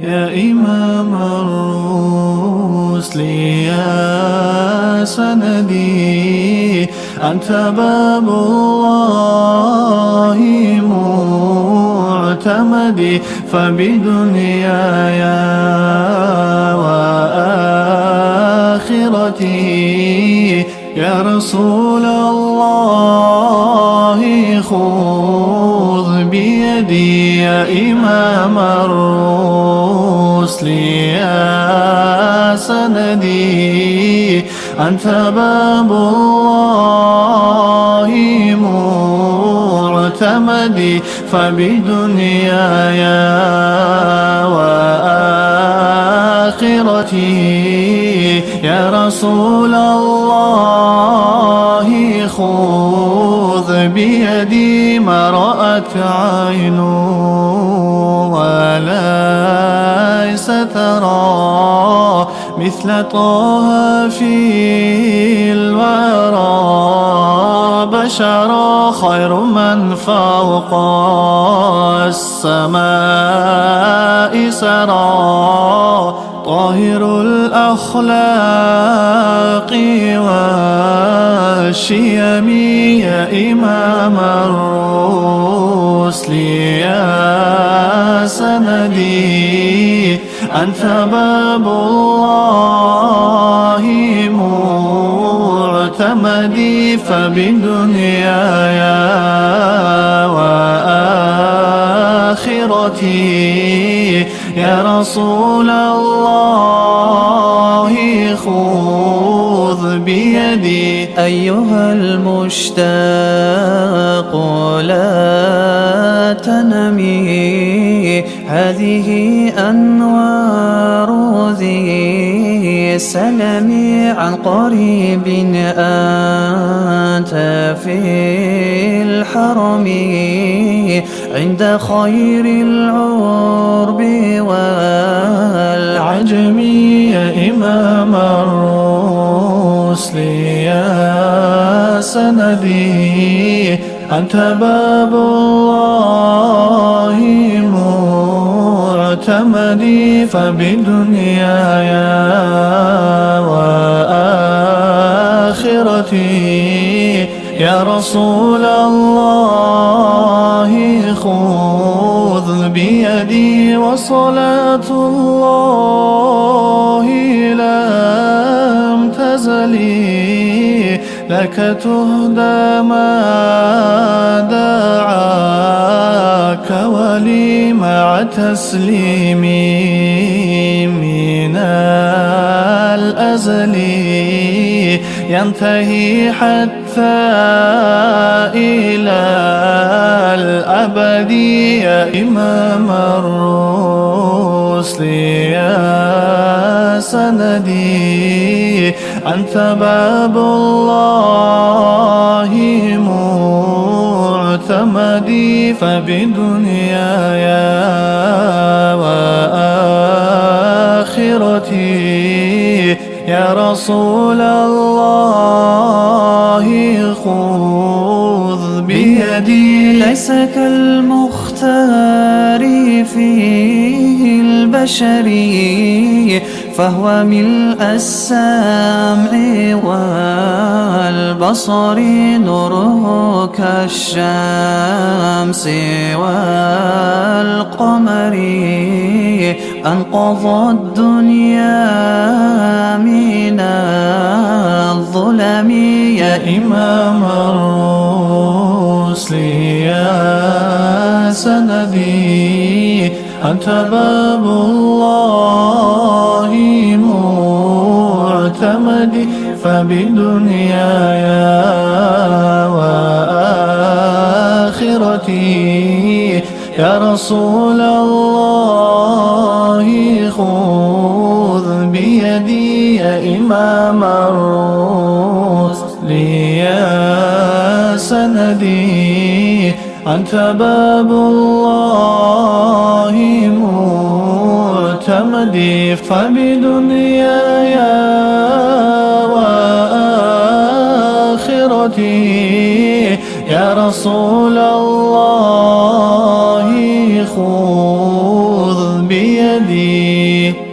يا إمام الرسل يا سندي، أنت باب الله معتمدي، فبدنياي وآخرتي يا رسول الله خذ بيدي. يا إمام الرسل يا سندي، أنت باب الله معتمدي، فبدنياي وآخرتي يا رسول الله خذ بيدي. ما رأت عين وليس ترى مثل طه في الورى بشرا، خير من فوق السماء سرى، طاهر الأخلاق والشيم. يا إمام الرسل يا سندي، أنت باب الله معتمدي، فبدنياي وآخرتي يا رسول الله خذ بيدي. أيها المشتاق لا تنمي، هذه أنوار ذي السلم، عن قريب أنت في الحرم، عند خير العرب والعجم. يا إمام الرسل يا سندي، أنت باب الله معتمدي، فبدنياي وآخرتي يا رسول الله خذ بيدي. وصلاة الله لم تزلي لك تهدى ما دعاك ولي، مع تسليمي من الأزل ينتهي حتى إلى الأبد. يا إمام الرسل يا سندي، أنت باب الله معتمدي، فبدنياي وآخرتي يا رسول الله خذ بيدي. ليس كالمختار فيه البشري، فهو ملء السمع والبصر، نوره كالشمس والقمر، أنقذ الدنيا من الظلم. يا إمام الرسل يا سندي، أنت باب الله معتمدي، فبدنياي وآخرتي يا رسول الله خذ بيدي. يا إمام الرسل يا سندي، أنت باب الله معتمدي، فبدنياي وآخرتي يا رسول الله خذ بيدي